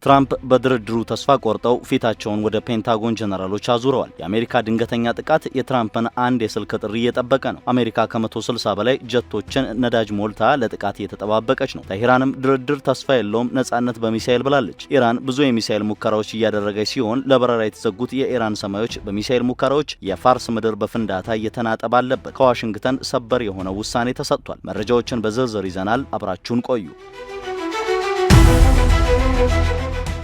ትራምፕ በድርድሩ ተስፋ ቆርጠው ፊታቸውን ወደ ፔንታጎን ጀነራሎች አዙረዋል። የአሜሪካ ድንገተኛ ጥቃት የትራምፕን አንድ የስልክ ጥሪ እየጠበቀ ነው። አሜሪካ ከ160 በላይ ጀቶችን ነዳጅ ሞልታ ለጥቃት እየተጠባበቀች ነው። ቴህራንም ድርድር ተስፋ የለውም፣ ነጻነት በሚሳኤል ብላለች። ኢራን ብዙ የሚሳኤል ሙከራዎች እያደረገች ሲሆን ለበረራ የተዘጉት የኢራን ሰማዮች በሚሳኤል ሙከራዎች የፋርስ ምድር በፍንዳታ እየተናጠ ባለበት ከዋሽንግተን ሰበር የሆነ ውሳኔ ተሰጥቷል። መረጃዎችን በዝርዝር ይዘናል። አብራችሁን ቆዩ።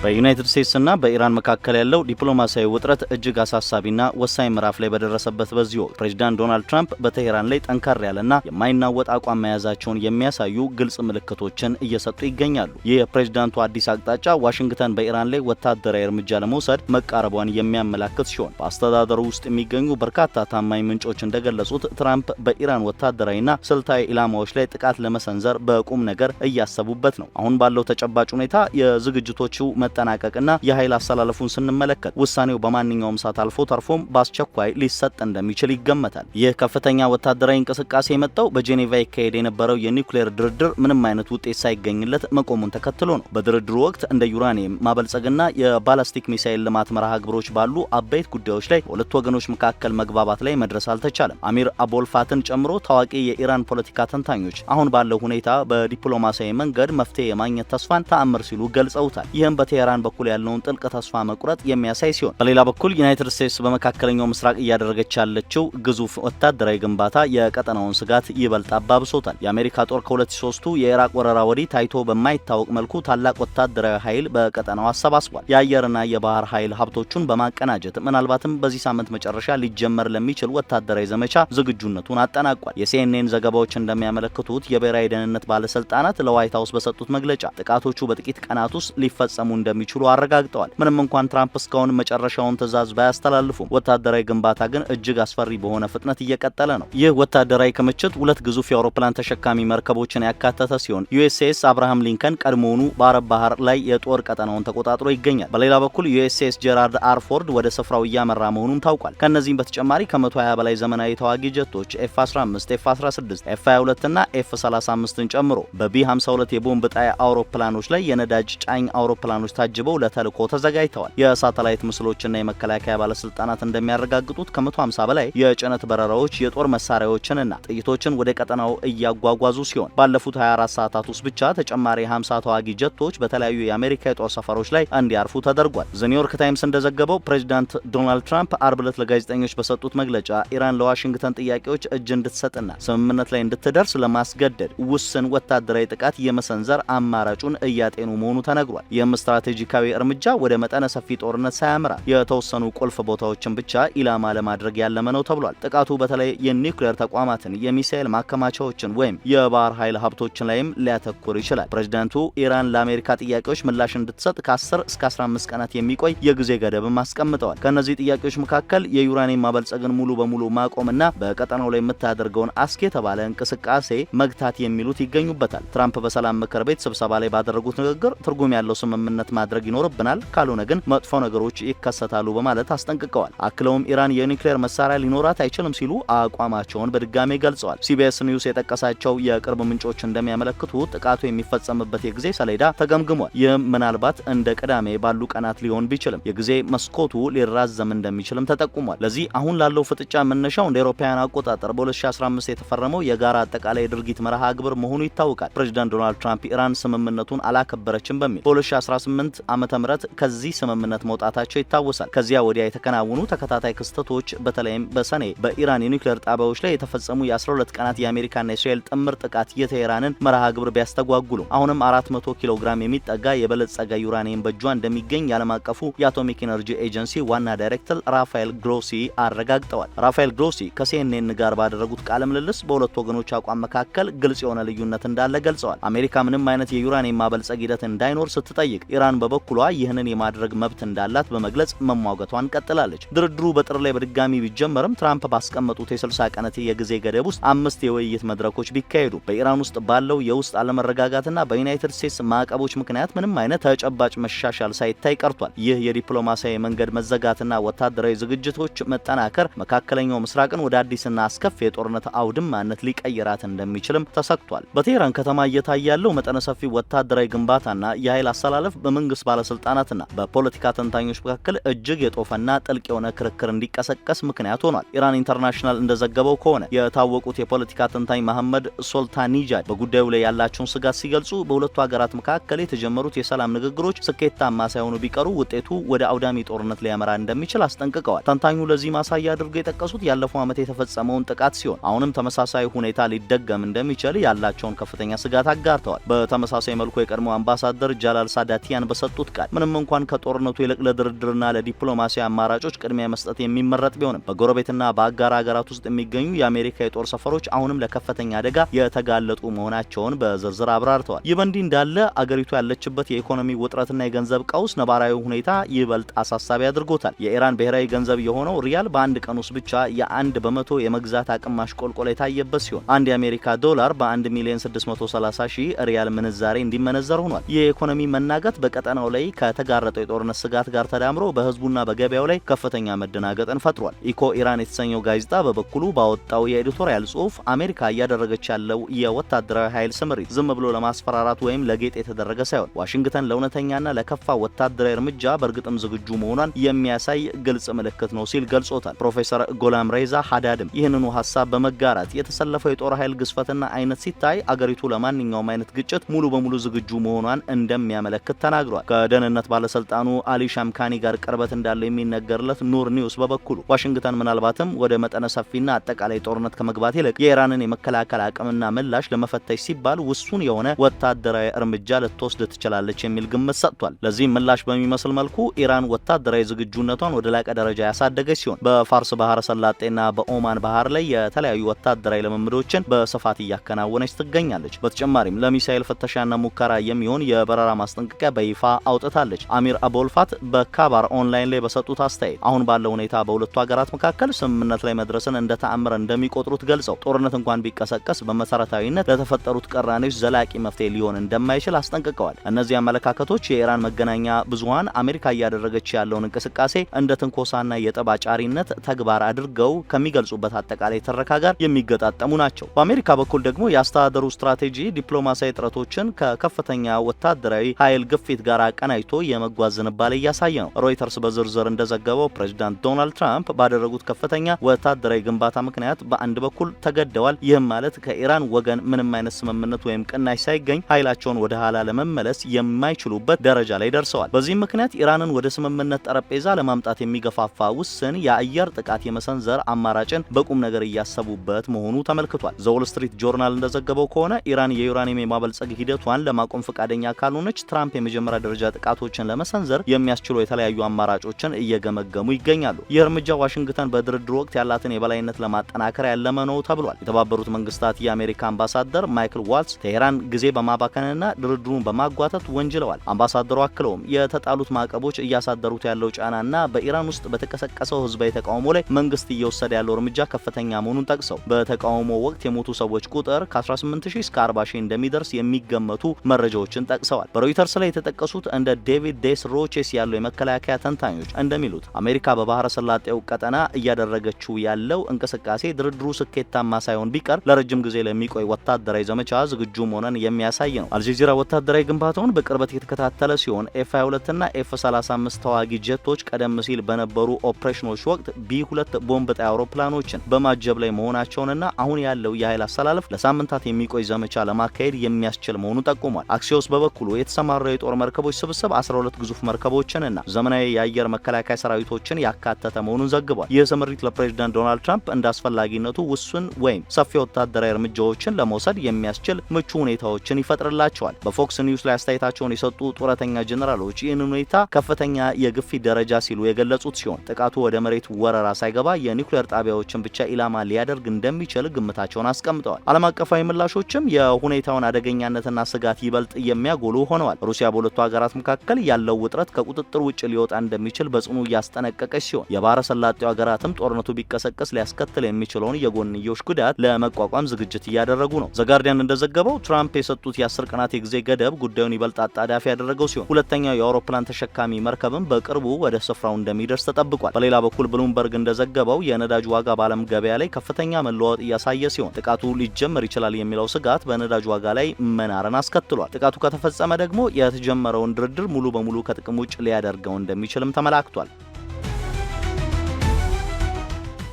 በዩናይትድ ስቴትስና በኢራን መካከል ያለው ዲፕሎማሲያዊ ውጥረት እጅግ አሳሳቢና ወሳኝ ምዕራፍ ላይ በደረሰበት በዚህ ወቅት ፕሬዚዳንት ዶናልድ ትራምፕ በቴህራን ላይ ጠንካራ ያለና የማይናወጥ አቋም መያዛቸውን የሚያሳዩ ግልጽ ምልክቶችን እየሰጡ ይገኛሉ። ይህ የፕሬዚዳንቱ አዲስ አቅጣጫ ዋሽንግተን በኢራን ላይ ወታደራዊ እርምጃ ለመውሰድ መቃረቧን የሚያመላክት ሲሆን በአስተዳደሩ ውስጥ የሚገኙ በርካታ ታማኝ ምንጮች እንደገለጹት ትራምፕ በኢራን ወታደራዊና ስልታዊ ኢላማዎች ላይ ጥቃት ለመሰንዘር በቁም ነገር እያሰቡበት ነው። አሁን ባለው ተጨባጭ ሁኔታ የዝግጅቶቹ መጠናቀቅና የኃይል አስተላለፉን ስንመለከት ውሳኔው በማንኛውም ሰዓት አልፎ ተርፎም በአስቸኳይ ሊሰጥ እንደሚችል ይገመታል። ይህ ከፍተኛ ወታደራዊ እንቅስቃሴ የመጣው በጄኔቫ ይካሄድ የነበረው የኒውክሌር ድርድር ምንም አይነት ውጤት ሳይገኝለት መቆሙን ተከትሎ ነው። በድርድሩ ወቅት እንደ ዩራኒየም ማበልጸግና የባላስቲክ ሚሳኤል ልማት መርሃ ግብሮች ባሉ አበይት ጉዳዮች ላይ በሁለቱ ወገኖች መካከል መግባባት ላይ መድረስ አልተቻለም። አሚር አቦልፋትን ጨምሮ ታዋቂ የኢራን ፖለቲካ ተንታኞች አሁን ባለው ሁኔታ በዲፕሎማሲያዊ መንገድ መፍትሄ የማግኘት ተስፋን ተአምር ሲሉ ገልጸውታል። ይህም በቴህራን በኩል ያለውን ጥልቅ ተስፋ መቁረጥ የሚያሳይ ሲሆን በሌላ በኩል ዩናይትድ ስቴትስ በመካከለኛው ምስራቅ እያደረገች ያለችው ግዙፍ ወታደራዊ ግንባታ የቀጠናውን ስጋት ይበልጥ አባብሶታል። የአሜሪካ ጦር ከ2003ቱ የኢራቅ ወረራ ወዲህ ታይቶ በማይታወቅ መልኩ ታላቅ ወታደራዊ ኃይል በቀጠናው አሰባስቧል። የአየርና የባህር ኃይል ሀብቶቹን በማቀናጀት ምናልባትም በዚህ ሳምንት መጨረሻ ሊጀመር ለሚችል ወታደራዊ ዘመቻ ዝግጁነቱን አጠናቋል። የሲኤንኤን ዘገባዎች እንደሚያመለክቱት የብሔራዊ ደህንነት ባለስልጣናት ለዋይት ሀውስ በሰጡት መግለጫ ጥቃቶቹ በጥቂት ቀናት ውስጥ ሊፈጸሙ እንደሚችሉ አረጋግጠዋል። ምንም እንኳን ትራምፕ እስካሁን መጨረሻውን ትዕዛዝ ባያስተላልፉም ወታደራዊ ግንባታ ግን እጅግ አስፈሪ በሆነ ፍጥነት እየቀጠለ ነው። ይህ ወታደራዊ ክምችት ሁለት ግዙፍ የአውሮፕላን ተሸካሚ መርከቦችን ያካተተ ሲሆን ዩኤስኤስ አብርሃም ሊንከን ቀድሞውኑ በአረብ ባህር ላይ የጦር ቀጠናውን ተቆጣጥሮ ይገኛል። በሌላ በኩል ዩኤስኤስ ጄራልድ አር ፎርድ ወደ ስፍራው እያመራ መሆኑም ታውቋል። ከነዚህም በተጨማሪ ከ120 በላይ ዘመናዊ ተዋጊ ጀቶች ኤፍ-15፣ ኤፍ-16፣ ኤፍ-22 እና ኤፍ-35ን ጨምሮ በቢ-52 የቦምብ ጣይ አውሮፕላኖች ላይ የነዳጅ ጫኝ አውሮፕላኖች ታጅበው ለተልኮ ተዘጋጅተዋል። የሳተላይት ምስሎችና የመከላከያ ባለስልጣናት እንደሚያረጋግጡት ከ150 በላይ የጭነት በረራዎች የጦር መሳሪያዎችንና ጥይቶችን ወደ ቀጠናው እያጓጓዙ ሲሆን ባለፉት 24 ሰዓታት ውስጥ ብቻ ተጨማሪ 50 ተዋጊ ጀቶች በተለያዩ የአሜሪካ የጦር ሰፈሮች ላይ እንዲያርፉ ተደርጓል። ዘ ኒውዮርክ ታይምስ እንደዘገበው ፕሬዚዳንት ዶናልድ ትራምፕ አርብ ዕለት ለጋዜጠኞች በሰጡት መግለጫ ኢራን ለዋሽንግተን ጥያቄዎች እጅ እንድትሰጥና ስምምነት ላይ እንድትደርስ ለማስገደድ ውስን ወታደራዊ ጥቃት የመሰንዘር አማራጩን እያጤኑ መሆኑ ተነግሯል። ይህም ስትራቴጂካዊ እርምጃ ወደ መጠነ ሰፊ ጦርነት ሳያመራ የተወሰኑ ቁልፍ ቦታዎችን ብቻ ኢላማ ለማድረግ ያለመ ነው ተብሏል። ጥቃቱ በተለይ የኒውክሌር ተቋማትን፣ የሚሳኤል ማከማቻዎችን ወይም የባህር ኃይል ሀብቶችን ላይም ሊያተኩር ይችላል። ፕሬዚዳንቱ ኢራን ለአሜሪካ ጥያቄዎች ምላሽ እንድትሰጥ ከ10 እስከ 15 ቀናት የሚቆይ የጊዜ ገደብም አስቀምጠዋል። ከእነዚህ ጥያቄዎች መካከል የዩራኒየም ማበልጸግን ሙሉ በሙሉ ማቆምና በቀጠናው ላይ የምታደርገውን አስኪ የተባለ እንቅስቃሴ መግታት የሚሉት ይገኙበታል። ትራምፕ በሰላም ምክር ቤት ስብሰባ ላይ ባደረጉት ንግግር ትርጉም ያለው ስምምነት ማድረግ ይኖርብናል፣ ካልሆነ ግን መጥፎ ነገሮች ይከሰታሉ በማለት አስጠንቅቀዋል። አክለውም ኢራን የኒውክሌር መሳሪያ ሊኖራት አይችልም ሲሉ አቋማቸውን በድጋሜ ገልጸዋል። ሲቢኤስ ኒውስ የጠቀሳቸው የቅርብ ምንጮች እንደሚያመለክቱ ጥቃቱ የሚፈጸምበት የጊዜ ሰሌዳ ተገምግሟል። ይህም ምናልባት እንደ ቅዳሜ ባሉ ቀናት ሊሆን ቢችልም የጊዜ መስኮቱ ሊራዘም እንደሚችልም ተጠቁሟል። ለዚህ አሁን ላለው ፍጥጫ መነሻው እንደ አውሮፓውያን አቆጣጠር በ2015 የተፈረመው የጋራ አጠቃላይ ድርጊት መርሃ ግብር መሆኑ ይታወቃል። ፕሬዚዳንት ዶናልድ ትራምፕ ኢራን ስምምነቱን አላከበረችም በሚል በ2018 ዓመተ ምህረት ከዚህ ስምምነት መውጣታቸው ይታወሳል። ከዚያ ወዲያ የተከናወኑ ተከታታይ ክስተቶች በተለይም በሰኔ በኢራን የኒውክሌር ጣቢያዎች ላይ የተፈጸሙ የ12 ቀናት የአሜሪካና የእስራኤል ጥምር ጥቃት የቴህራንን መርሃ ግብር ቢያስተጓጉሉ አሁንም 400 ኪሎ ግራም የሚጠጋ የበለጸገ ዩራኒየም በእጇ እንደሚገኝ የዓለም አቀፉ የአቶሚክ ኤነርጂ ኤጀንሲ ዋና ዳይሬክተር ራፋኤል ግሮሲ አረጋግጠዋል። ራፋኤል ግሮሲ ከሲኤንኤን ጋር ባደረጉት ቃለ ምልልስ በሁለቱ ወገኖች አቋም መካከል ግልጽ የሆነ ልዩነት እንዳለ ገልጸዋል። አሜሪካ ምንም አይነት የዩራኒየም ማበልጸግ ሂደት እንዳይኖር ስትጠይቅ ኢራን በበኩሏ ይህንን የማድረግ መብት እንዳላት በመግለጽ መሟገቷን ቀጥላለች። ድርድሩ በጥር ላይ በድጋሚ ቢጀመርም ትራምፕ ባስቀመጡት የ60 ቀናት የጊዜ ገደብ ውስጥ 5 የውይይት መድረኮች ቢካሄዱ በኢራን ውስጥ ባለው የውስጥ አለመረጋጋትና በዩናይትድ ስቴትስ ማዕቀቦች ምክንያት ምንም አይነት ተጨባጭ መሻሻል ሳይታይ ቀርቷል። ይህ የዲፕሎማሲያዊ መንገድ መዘጋትና ወታደራዊ ዝግጅቶች መጠናከር መካከለኛው ምስራቅን ወደ አዲስና አስከፊ የጦርነት አውድማነት ሊቀይራት እንደሚችልም ተሰክቷል። በቴህራን ከተማ እየታየ ያለው መጠነ ሰፊ ወታደራዊ ግንባታና የኃይል አሰላለፍ በመንግስት ባለስልጣናትና በፖለቲካ ተንታኞች መካከል እጅግ የጦፈና ጥልቅ የሆነ ክርክር እንዲቀሰቀስ ምክንያት ሆኗል። ኢራን ኢንተርናሽናል እንደዘገበው ከሆነ የታወቁት የፖለቲካ ተንታኝ መሐመድ ሶልታኒጃድ በጉዳዩ ላይ ያላቸውን ስጋት ሲገልጹ በሁለቱ ሀገራት መካከል የተጀመሩት የሰላም ንግግሮች ስኬታማ ሳይሆኑ ቢቀሩ ውጤቱ ወደ አውዳሚ ጦርነት ሊያመራ እንደሚችል አስጠንቅቀዋል። ተንታኙ ለዚህ ማሳያ አድርገው የጠቀሱት ያለፈው ዓመት የተፈጸመውን ጥቃት ሲሆን አሁንም ተመሳሳይ ሁኔታ ሊደገም እንደሚችል ያላቸውን ከፍተኛ ስጋት አጋርተዋል። በተመሳሳይ መልኩ የቀድሞ አምባሳደር ጃላል ሳዳቲያን በሰጡት ቃል ምንም እንኳን ከጦርነቱ ይልቅ ለድርድርና ለዲፕሎማሲያዊ አማራጮች ቅድሚያ መስጠት የሚመረጥ ቢሆንም በጎረቤትና በአጋር ሀገራት ውስጥ የሚገኙ የአሜሪካ የጦር ሰፈሮች አሁንም ለከፍተኛ አደጋ የተጋለጡ መሆናቸውን በዝርዝር አብራርተዋል። ይህ በእንዲህ እንዳለ አገሪቱ ያለችበት የኢኮኖሚ ውጥረትና የገንዘብ ቀውስ ነባራዊ ሁኔታ ይበልጥ አሳሳቢ አድርጎታል። የኢራን ብሔራዊ ገንዘብ የሆነው ሪያል በአንድ ቀን ውስጥ ብቻ የ1% የመግዛት አቅም ማሽቆልቆል የታየበት ሲሆን አንድ የአሜሪካ ዶላር በ1,630,000 ሪያል ምንዛሬ እንዲመነዘር ሆኗል። ይህ የኢኮኖሚ መናጋት በቀጠናው ላይ ከተጋረጠው የጦርነት ስጋት ጋር ተዳምሮ በህዝቡና በገበያው ላይ ከፍተኛ መደናገጥን ፈጥሯል። ኢኮ ኢራን የተሰኘው ጋዜጣ በበኩሉ ባወጣው የኤዲቶሪያል ጽሑፍ አሜሪካ እያደረገች ያለው የወታደራዊ ኃይል ስምሪት ዝም ብሎ ለማስፈራራት ወይም ለጌጥ የተደረገ ሳይሆን ዋሽንግተን ለእውነተኛና ለከፋ ወታደራዊ እርምጃ በእርግጥም ዝግጁ መሆኗን የሚያሳይ ግልጽ ምልክት ነው ሲል ገልጾታል። ፕሮፌሰር ጎላም ሬዛ ሀዳድም ይህንኑ ሀሳብ በመጋራት የተሰለፈው የጦር ኃይል ግዝፈትና አይነት ሲታይ አገሪቱ ለማንኛውም አይነት ግጭት ሙሉ በሙሉ ዝግጁ መሆኗን እንደሚያመለክት ተናግሯል። ከደህንነት ባለስልጣኑ አሊ ሻምካኒ ጋር ቅርበት እንዳለው የሚነገርለት ኑር ኒውስ በበኩሉ ዋሽንግተን ምናልባትም ወደ መጠነ ሰፊና አጠቃላይ ጦርነት ከመግባት ይልቅ የኢራንን የመከላከል አቅምና ምላሽ ለመፈተሽ ሲባል ውሱን የሆነ ወታደራዊ እርምጃ ልትወስድ ትችላለች የሚል ግምት ሰጥቷል። ለዚህም ምላሽ በሚመስል መልኩ ኢራን ወታደራዊ ዝግጁነቷን ወደ ላቀ ደረጃ ያሳደገች ሲሆን በፋርስ ባህረ ሰላጤና በኦማን ባህር ላይ የተለያዩ ወታደራዊ ልምምዶችን በስፋት እያከናወነች ትገኛለች። በተጨማሪም ለሚሳኤል ፍተሻና ሙከራ የሚሆን የበረራ ማስጠንቀቂያ በይፋ አውጥታለች። አሚር አቦልፋት በካባር ኦንላይን ላይ በሰጡት አስተያየት አሁን ባለው ሁኔታ በሁለቱ ሀገራት መካከል ስምምነት ላይ መድረስን እንደ ተአምር እንደሚቆጥሩት ገልጸው ጦርነት እንኳን ቢቀሰቀስ በመሰረታዊነት ለተፈጠሩት ቅራኔዎች ዘላቂ መፍትሄ ሊሆን እንደማይችል አስጠንቅቀዋል። እነዚህ አመለካከቶች የኢራን መገናኛ ብዙሃን አሜሪካ እያደረገች ያለውን እንቅስቃሴ እንደ ትንኮሳና የጠብ አጫሪነት ተግባር አድርገው ከሚገልጹበት አጠቃላይ ትረካ ጋር የሚገጣጠሙ ናቸው። በአሜሪካ በኩል ደግሞ የአስተዳደሩ ስትራቴጂ ዲፕሎማሲያዊ ጥረቶችን ከከፍተኛ ወታደራዊ ኃይል ግፊት ጋር አቀናጅቶ የመጓዝ ዝንባሌ እያሳየ ነው። ሮይተርስ በዝርዝር እንደዘገበው ፕሬዚዳንት ዶናልድ ትራምፕ ባደረጉት ከፍተኛ ወታደራዊ ግንባታ ምክንያት በአንድ በኩል ተገደዋል። ይህም ማለት ከኢራን ወገን ምንም አይነት ስምምነት ወይም ቅናሽ ሳይገኝ ኃይላቸውን ወደ ኋላ ለመመለስ የማይችሉበት ደረጃ ላይ ደርሰዋል። በዚህም ምክንያት ኢራንን ወደ ስምምነት ጠረጴዛ ለማምጣት የሚገፋፋ ውስን የአየር ጥቃት የመሰንዘር አማራጭን በቁም ነገር እያሰቡበት መሆኑ ተመልክቷል። ዘ ዎል ስትሪት ጆርናል እንደዘገበው ከሆነ ኢራን የዩራኒየም የማበልጸግ ሂደቷን ለማቆም ፈቃደኛ ካልሆነች ትራምፕ የመጀመሪያ ደረጃ ጥቃቶችን ለመሰንዘር የሚያስችሉ የተለያዩ አማራጮችን እየገመገሙ ይገኛሉ። ይህ እርምጃ ዋሽንግተን በድርድር ወቅት ያላትን የበላይነት ለማጠናከር ያለመ ነው ተብሏል። የተባበሩት መንግስታት የአሜሪካ አምባሳደር ማይክል ዋልትስ ቴሄራን ጊዜ በማባከንና ድርድሩን በማጓተት ወንጅለዋል። አምባሳደሩ አክለውም የተጣሉት ማዕቀቦች እያሳደሩት ያለው ጫናና በኢራን ውስጥ በተቀሰቀሰው ህዝባዊ ተቃውሞ ላይ መንግስት እየወሰደ ያለው እርምጃ ከፍተኛ መሆኑን ጠቅሰው በተቃውሞ ወቅት የሞቱ ሰዎች ቁጥር ከ18000 እስከ 40000 እንደሚደርስ የሚገመቱ መረጃዎችን ጠቅሰዋል። በሮይተርስ ላይ የተጠቀሱት እንደ ዴቪድ ዴስ ሮቼስ ያሉ የመከላከያ ተንታኞች እንደሚሉት አሜሪካ በባህረ ሰላጤው ቀጠና እያደረገችው ያለው እንቅስቃሴ ድርድሩ ስኬታማ ሳይሆን ቢቀር ለረጅም ጊዜ ለሚቆይ ወታደራዊ ዘመቻ ዝግጁ መሆኑን የሚያሳይ ነው። አልጀዚራ ወታደራዊ ግንባታውን በቅርበት የተከታተለ ሲሆን ኤፍ22 እና ኤፍ35 ተዋጊ ጀቶች ቀደም ሲል በነበሩ ኦፕሬሽኖች ወቅት ቢ2 ቦምብ ጣይ አውሮፕላኖችን በማጀብ ላይ መሆናቸውንና አሁን ያለው የኃይል አሰላለፍ ለሳምንታት የሚቆይ ዘመቻ ለማካሄድ የሚያስችል መሆኑን ጠቁሟል። አክሲዮስ በበኩሉ የተሰማራው የጦር መርከቦች ስብስብ 12 ግዙፍ መርከቦችንና ዘመናዊ የአየር መከላከያ ሰራዊቶችን ያካተተ መሆኑን ዘግቧል። ይህ ስምሪት ለፕሬዚዳንት ዶናልድ ትራምፕ እንደ አስፈላጊነቱ ውሱን ወይም ሰፊ ወታደራዊ እርምጃዎችን ለመውሰድ የሚያስችል ምቹ ሁኔታዎችን ይፈጥርላቸዋል። በፎክስ ኒውስ ላይ አስተያየታቸውን የሰጡ ጡረተኛ ጀነራሎች ይህን ሁኔታ ከፍተኛ የግፊት ደረጃ ሲሉ የገለጹት ሲሆን ጥቃቱ ወደ መሬት ወረራ ሳይገባ የኒውክሌር ጣቢያዎችን ብቻ ኢላማ ሊያደርግ እንደሚችል ግምታቸውን አስቀምጠዋል። ዓለም አቀፋዊ ምላሾችም የሁኔታውን አደገኛነትና ስጋት ይበልጥ የሚያጎሉ ሆነዋል። ሩሲያ በሁለቱ ሀገራት መካከል ያለው ውጥረት ከቁጥጥር ውጭ ሊወጣ እንደሚችል በጽኑ እያስጠነቀቀች ሲሆን የባህረ ሰላጤው ሀገራትም ጦርነቱ ቢቀሰቀስ ሊያስከትል የሚችለውን የጎንዮሽ ጉዳት ለመቋቋም ዝግጅት እያደረጉ ነው። ዘጋርዲያን እንደዘገበው ትራምፕ የሰጡት የ10 ቀናት የጊዜ ገደብ ጉዳዩን ይበልጥ አጣዳፊ ያደረገው ሲሆን ሁለተኛው የአውሮፕላን ተሸካሚ መርከብም በቅርቡ ወደ ስፍራው እንደሚደርስ ተጠብቋል። በሌላ በኩል ብሉምበርግ እንደዘገበው የነዳጅ ዋጋ በዓለም ገበያ ላይ ከፍተኛ መለዋወጥ እያሳየ ሲሆን ጥቃቱ ሊጀመር ይችላል የሚለው ስጋት በነዳጅ ዋጋ ላይ መናርን አስከትሏል። ጥቃቱ ከተፈጸመ ደግሞ የተጀመረው የተጀመረውን ድርድር ሙሉ በሙሉ ከጥቅም ውጭ ሊያደርገው እንደሚችልም ተመላክቷል።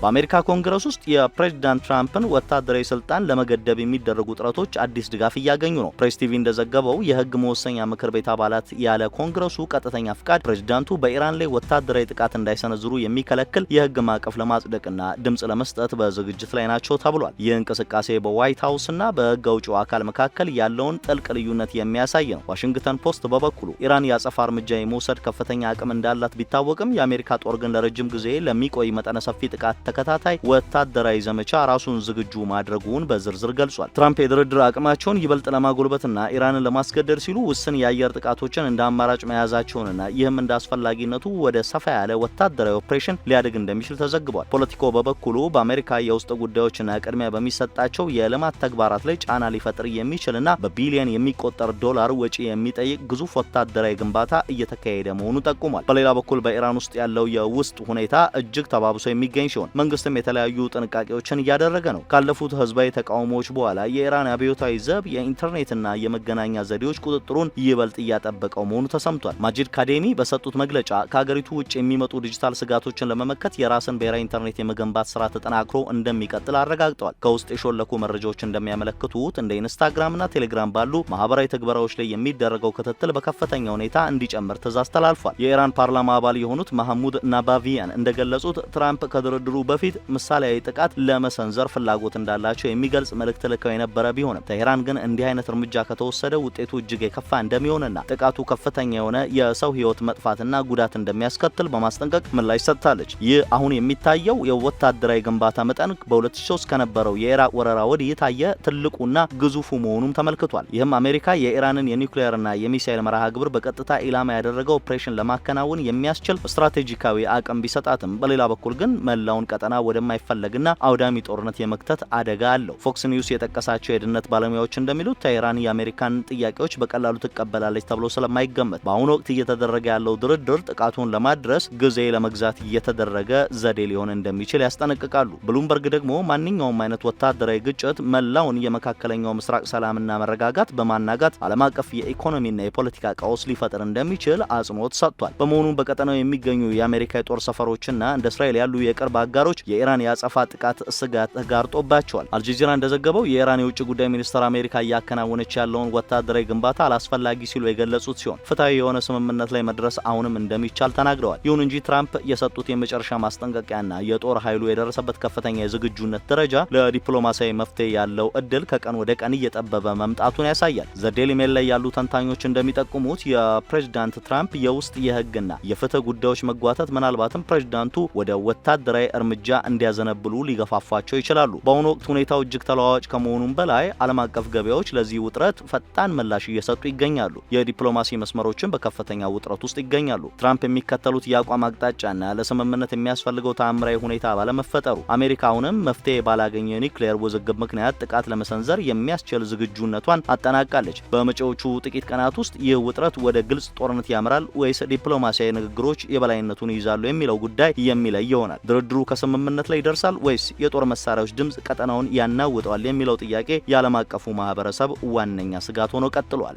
በአሜሪካ ኮንግረስ ውስጥ የፕሬዝዳንት ትራምፕን ወታደራዊ ስልጣን ለመገደብ የሚደረጉ ጥረቶች አዲስ ድጋፍ እያገኙ ነው። ፕሬስ ቲቪ እንደዘገበው የህግ መወሰኛ ምክር ቤት አባላት ያለ ኮንግረሱ ቀጥተኛ ፍቃድ ፕሬዝዳንቱ በኢራን ላይ ወታደራዊ ጥቃት እንዳይሰነዝሩ የሚከለክል የህግ ማዕቀፍ ለማጽደቅና ድምጽ ለመስጠት በዝግጅት ላይ ናቸው ተብሏል። ይህ እንቅስቃሴ በዋይት ሀውስና በህግ አውጪው አካል መካከል ያለውን ጥልቅ ልዩነት የሚያሳይ ነው። ዋሽንግተን ፖስት በበኩሉ ኢራን የአጸፋ እርምጃ የመውሰድ ከፍተኛ አቅም እንዳላት ቢታወቅም የአሜሪካ ጦር ግን ለረጅም ጊዜ ለሚቆይ መጠነ ሰፊ ጥቃት ተከታታይ ወታደራዊ ዘመቻ ራሱን ዝግጁ ማድረጉን በዝርዝር ገልጿል። ትራምፕ የድርድር አቅማቸውን ይበልጥ ለማጎልበትና ኢራንን ለማስገደድ ሲሉ ውስን የአየር ጥቃቶችን እንደ አማራጭ መያዛቸውንና ይህም እንደ አስፈላጊነቱ ወደ ሰፋ ያለ ወታደራዊ ኦፕሬሽን ሊያድግ እንደሚችል ተዘግቧል። ፖለቲኮ በበኩሉ በአሜሪካ የውስጥ ጉዳዮችና ቅድሚያ በሚሰጣቸው የልማት ተግባራት ላይ ጫና ሊፈጥር የሚችልና በቢሊዮን የሚቆጠር ዶላር ወጪ የሚጠይቅ ግዙፍ ወታደራዊ ግንባታ እየተካሄደ መሆኑ ጠቁሟል። በሌላ በኩል በኢራን ውስጥ ያለው የውስጥ ሁኔታ እጅግ ተባብሶ የሚገኝ ሲሆን መንግስትም የተለያዩ ጥንቃቄዎችን እያደረገ ነው። ካለፉት ህዝባዊ ተቃውሞዎች በኋላ የኢራን አብዮታዊ ዘብ የኢንተርኔትና የመገናኛ ዘዴዎች ቁጥጥሩን ይበልጥ እያጠበቀው መሆኑ ተሰምቷል። ማጂድ ካዴሚ በሰጡት መግለጫ ከሀገሪቱ ውጭ የሚመጡ ዲጂታል ስጋቶችን ለመመከት የራስን ብሔራዊ ኢንተርኔት የመገንባት ስራ ተጠናክሮ እንደሚቀጥል አረጋግጠዋል። ከውስጥ የሾለኩ መረጃዎች እንደሚያመለክቱት እንደ ኢንስታግራምና ቴሌግራም ባሉ ማህበራዊ ተግባራዎች ላይ የሚደረገው ክትትል በከፍተኛ ሁኔታ እንዲጨምር ትዕዛዝ ተላልፏል። የኢራን ፓርላማ አባል የሆኑት ማህሙድ ናባቪያን እንደገለጹት ትራምፕ ከድርድሩ በፊት ምሳሌያዊ ጥቃት ለመሰንዘር ፍላጎት እንዳላቸው የሚገልጽ መልእክት ልከው የነበረ ቢሆንም ቴህራን ግን እንዲህ አይነት እርምጃ ከተወሰደ ውጤቱ እጅግ የከፋ እንደሚሆንና ጥቃቱ ከፍተኛ የሆነ የሰው ህይወት መጥፋትና ጉዳት እንደሚያስከትል በማስጠንቀቅ ምላሽ ሰጥታለች። ይህ አሁን የሚታየው የወታደራዊ ግንባታ መጠን በ2003 ከነበረው የኢራቅ ወረራ ወዲህ የታየ ትልቁና ግዙፉ መሆኑም ተመልክቷል። ይህም አሜሪካ የኢራንን የኒውክሌርና የሚሳኤል መርሃ ግብር በቀጥታ ኢላማ ያደረገው ኦፕሬሽን ለማከናወን የሚያስችል ስትራቴጂካዊ አቅም ቢሰጣትም በሌላ በኩል ግን መላውን ቀጠና ወደማይፈለግና አውዳሚ ጦርነት የመክተት አደጋ አለው። ፎክስ ኒውስ የጠቀሳቸው የደህንነት ባለሙያዎች እንደሚሉት ቴህራን የአሜሪካን ጥያቄዎች በቀላሉ ትቀበላለች ተብሎ ስለማይገመት በአሁኑ ወቅት እየተደረገ ያለው ድርድር ጥቃቱን ለማድረስ ጊዜ ለመግዛት እየተደረገ ዘዴ ሊሆን እንደሚችል ያስጠነቅቃሉ። ብሉምበርግ ደግሞ ማንኛውም አይነት ወታደራዊ ግጭት መላውን የመካከለኛው ምስራቅ ሰላምና መረጋጋት በማናጋት ዓለም አቀፍ የኢኮኖሚና የፖለቲካ ቀውስ ሊፈጥር እንደሚችል አጽንኦት ሰጥቷል። በመሆኑም በቀጠናው የሚገኙ የአሜሪካ የጦር ሰፈሮችና እንደ እስራኤል ያሉ የቅርብ አጋሮች የኢራን የአጸፋ ጥቃት ስጋት ተጋርጦባቸዋል። አልጀዚራ እንደዘገበው የኢራን የውጭ ጉዳይ ሚኒስትር አሜሪካ እያከናወነች ያለውን ወታደራዊ ግንባታ አላስፈላጊ ሲሉ የገለጹት ሲሆን ፍትሐዊ የሆነ ስምምነት ላይ መድረስ አሁንም እንደሚቻል ተናግረዋል። ይሁን እንጂ ትራምፕ የሰጡት የመጨረሻ ማስጠንቀቂያና የጦር ኃይሉ የደረሰበት ከፍተኛ የዝግጁነት ደረጃ ለዲፕሎማሲያዊ መፍትሄ ያለው እድል ከቀን ወደ ቀን እየጠበበ መምጣቱን ያሳያል። ዘዴሊ ሜል ላይ ያሉ ተንታኞች እንደሚጠቁሙት የፕሬዝዳንት ትራምፕ የውስጥ የህግና የፍትህ ጉዳዮች መጓተት ምናልባትም ፕሬዝዳንቱ ወደ ወታደራዊ እርምጃ እንዲያዘነብሉ ሊገፋፋቸው ይችላሉ። በአሁኑ ወቅት ሁኔታው እጅግ ተለዋዋጭ ከመሆኑም በላይ ዓለም አቀፍ ገበያዎች ለዚህ ውጥረት ፈጣን ምላሽ እየሰጡ ይገኛሉ። የዲፕሎማሲ መስመሮችን በከፍተኛ ውጥረት ውስጥ ይገኛሉ። ትራምፕ የሚከተሉት የአቋም አቅጣጫና ለስምምነት የሚያስፈልገው ተአምራዊ ሁኔታ ባለመፈጠሩ አሜሪካ አሁንም መፍትሄ ባላገኘ የኒውክሌር ውዝግብ ምክንያት ጥቃት ለመሰንዘር የሚያስችል ዝግጁነቷን አጠናቃለች። በመጪዎቹ ጥቂት ቀናት ውስጥ ይህ ውጥረት ወደ ግልጽ ጦርነት ያመራል ወይስ ዲፕሎማሲያዊ ንግግሮች የበላይነቱን ይይዛሉ የሚለው ጉዳይ የሚለይ ይሆናል። ድርድሩ ከስምምነት ላይ ይደርሳል ወይስ የጦር መሳሪያዎች ድምጽ ቀጠናውን ያናውጠዋል የሚለው ጥያቄ የዓለም አቀፉ ማህበረሰብ ዋነኛ ስጋት ሆኖ ቀጥሏል።